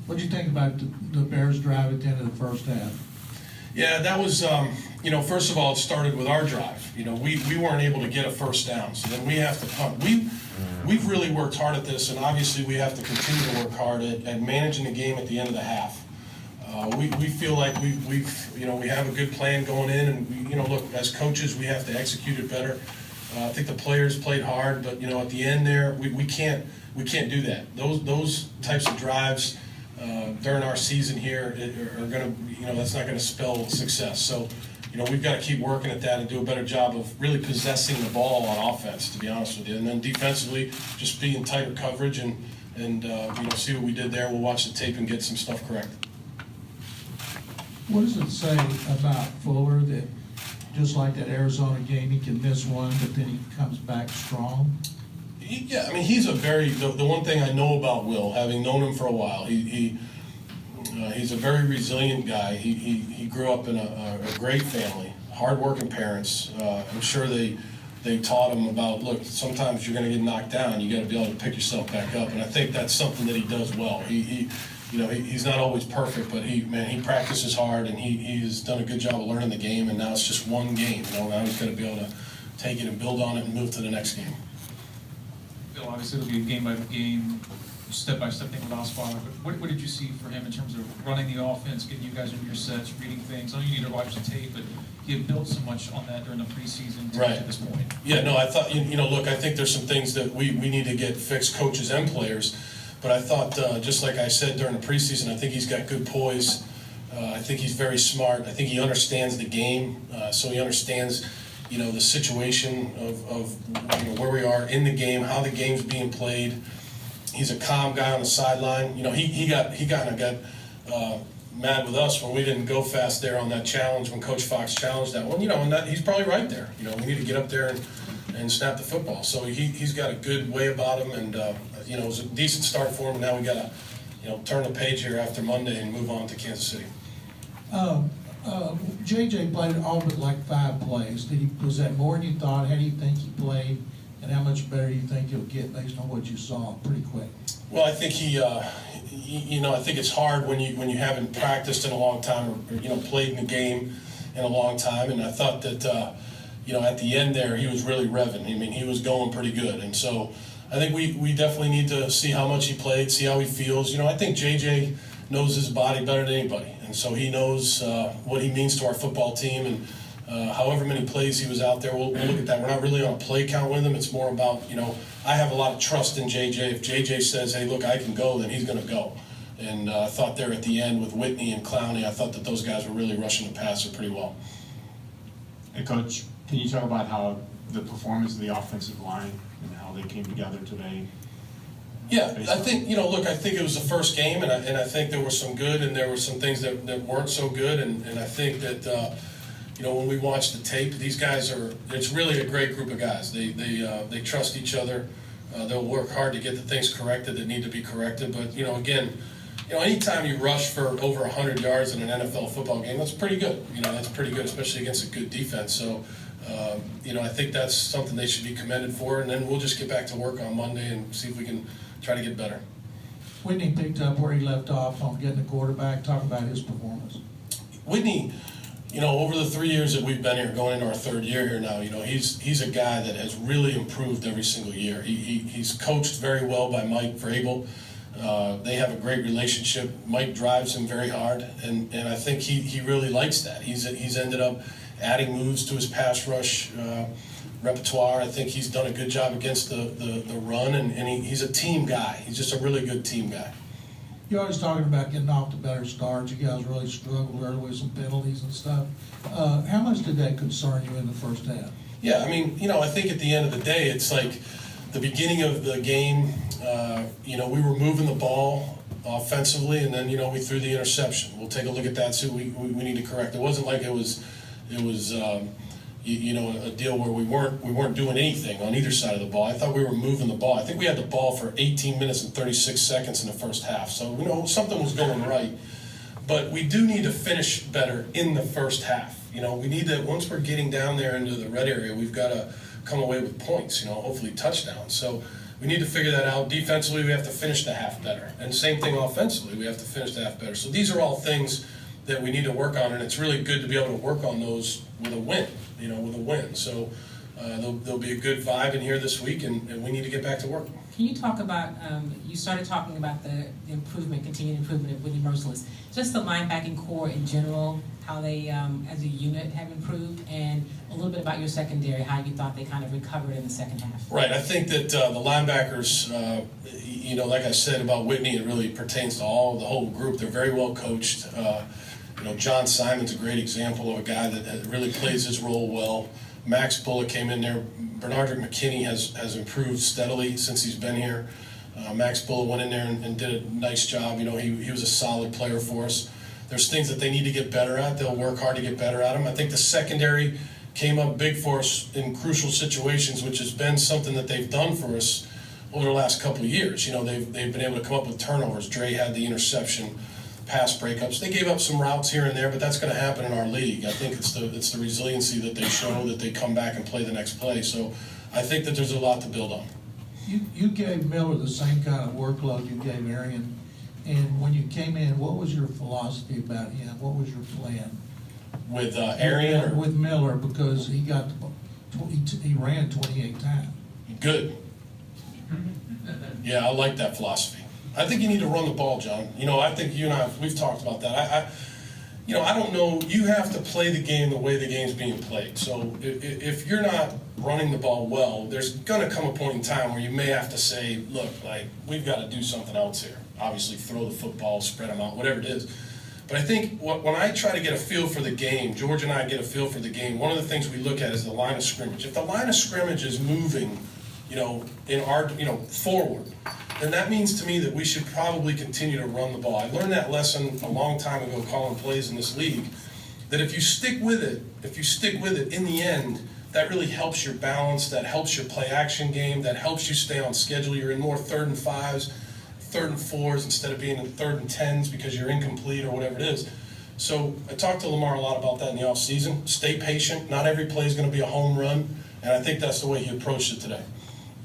What do you think about the Bears drive at the end of the first half? Yeah, that was, first of all, it started with our drive. We weren't able to get a first down, so then we have to punt. We've really worked hard at this, and obviously we have to continue to work hard at managing the game at the end of the half. We feel like we have a good plan going in, and look, as coaches, we have to execute it better. I think the players played hard, but at the end there, we can't do that. Those types of drives during our season here are going to, that's not going to spell success. So, we've got to keep working at that and do a better job of really possessing the ball on offense, to be honest with you. And then defensively, just be in tighter coverage and see what we did there. We'll watch the tape and get some stuff corrected. What does it say about Fuller that just like that Arizona game, he can miss one, but then he comes back strong? Yeah, I mean, he's the one thing I know about Will, having known him for a while, he's a very resilient guy. He grew up in a great family, hard-working parents. I'm sure they taught him about, look, sometimes you're going to get knocked down. You got to be able to pick yourself back up, and I think that's something that he does well. He's not always perfect, but he practices hard, and he's done a good job of learning the game. And now it's just one game. Now he's got to be able to take it and build on it and move to the next game. Bill, obviously it'll be a game-by-game, step-by-step thing with Osweiler, but what did you see for him in terms of running the offense, getting you guys into your sets, reading things? I know you need to watch the tape, but he had built so much on that during the preseason to get to this point. Yeah, no, I thought, look, I think there's some things that we need to get fixed, coaches and players, but I thought, just like I said during the preseason, I think he's got good poise. I think he's very smart. I think he understands the game, so he understands the situation of where we are in the game, how the game's being played. He's a calm guy on the sideline. He kind of got mad with us when we didn't go fast there on that challenge when Coach Fox challenged that one. And that he's probably right there. We need to get up there and snap the football. So he's got a good way about him, and it was a decent start for him. And now we got to turn the page here after Monday and move on to Kansas City. JJ played all but like 5 plays. Was that more than you thought? How do you think he played, and how much better do you think he'll get based on what you saw pretty quick? Well, I think I think it's hard when you haven't practiced in a long time or played in the game in a long time. And I thought that at the end there he was really revving. I mean, he was going pretty good, and so I think we definitely need to see how much he played, see how he feels. I think JJ knows his body better than anybody. And so he knows what he means to our football team, and however many plays he was out there, we'll look at that. We're not really on a play count with him. It's more about, I have a lot of trust in JJ. If JJ says, hey, look, I can go, then he's going to go. And I thought there at the end with Whitney and Clowney, I thought that those guys were really rushing the passer pretty well. Hey, Coach, can you talk about how the performance of the offensive line and how they came together today? Yeah, I think, look, I think it was the first game, and I think there was some good, and there were some things that weren't so good, and I think that, when we watch the tape, these guys it's really a great group of guys. They trust each other. They'll work hard to get the things corrected that need to be corrected, but, again, anytime you rush for over 100 yards in an NFL football game, that's pretty good. That's pretty good, especially against a good defense. So, I think that's something they should be commended for, and then we'll just get back to work on Monday and see if we can try to get better. Whitney picked up where he left off on getting the quarterback. Talk about his performance. Whitney, over the 3 years that we've been here, going into our 3rd year here now, he's a guy that has really improved every single year. He's coached very well by Mike Vrabel. They have a great relationship. Mike drives him very hard, and I think he really likes that. He's ended up adding moves to his pass rush repertoire. I think he's done a good job against the run, and he's a team guy. He's just a really good team guy. You're always talking about getting off to better starts. You guys really struggled early with some penalties and stuff. How much did that concern you in the first half? Yeah, I mean, I think at the end of the day, it's like the beginning of the game, we were moving the ball offensively, and then, we threw the interception. We'll take a look at that, so we need to correct. It wasn't like it was a deal where we weren't doing anything on either side of the ball. I thought we were moving the ball. I think we had the ball for 18 minutes and 36 seconds in the first half. So, something was going right. But we do need to finish better in the first half. We need to, once we're getting down there into the red area, we've got to come away with points, hopefully touchdowns. So, we need to figure that out. Defensively, we have to finish the half better. And same thing offensively, we have to finish the half better. So these are all things that we need to work on, and it's really good to be able to work on those with a win, with a win. So there'll be a good vibe in here this week, and we need to get back to work. Can you talk about, you started talking about the improvement, continued improvement of Whitney Merciless. Just the linebacking core in general, how they, as a unit, have improved, and a little bit about your secondary, how you thought they kind of recovered in the second half. Right, I think that the linebackers, like I said about Whitney, it really pertains to the whole group. They're very well coached. John Simon's a great example of a guy that really plays his role well. Max Bullock came in there. Bernardrick McKinney has improved steadily since he's been here. Max Bullock went in there and did a nice job. He was a solid player for us. There's things that they need to get better at. They'll work hard to get better at them. I think the secondary came up big for us in crucial situations, which has been something that they've done for us over the last couple of years. They've been able to come up with turnovers. Dre had the interception, pass breakups. They gave up some routes here and there, but that's going to happen in our league. I think it's the resiliency that they show, that they come back and play the next play. So I think that there's a lot to build on. You gave Miller the same kind of workload you gave Arian, and when you came in, what was your philosophy about him? What was your plan? With Arian? With Miller, because he ran 28 times. Good. Yeah, I like that philosophy. I think you need to run the ball, John. I think you and I, we've talked about that. I don't know, you have to play the game the way the game's being played. So if you're not running the ball well, there's going to come a point in time where you may have to say, look, we've got to do something else here. Obviously, throw the football, spread them out, whatever it is. But I think when I try to get a feel for the game, George and I get a feel for the game, one of the things we look at is the line of scrimmage. If the line of scrimmage is moving, in our, forward, then that means to me that we should probably continue to run the ball. I learned that lesson a long time ago calling plays in this league, that if you stick with it, in the end, that really helps your balance, that helps your play action game, that helps you stay on schedule. You're in more 3rd and 5s, 3rd and 4s instead of being in 3rd and 10s because you're incomplete or whatever it is. So I talked to Lamar a lot about that in the offseason. Stay patient. Not every play is going to be a home run, and I think that's the way he approached it today.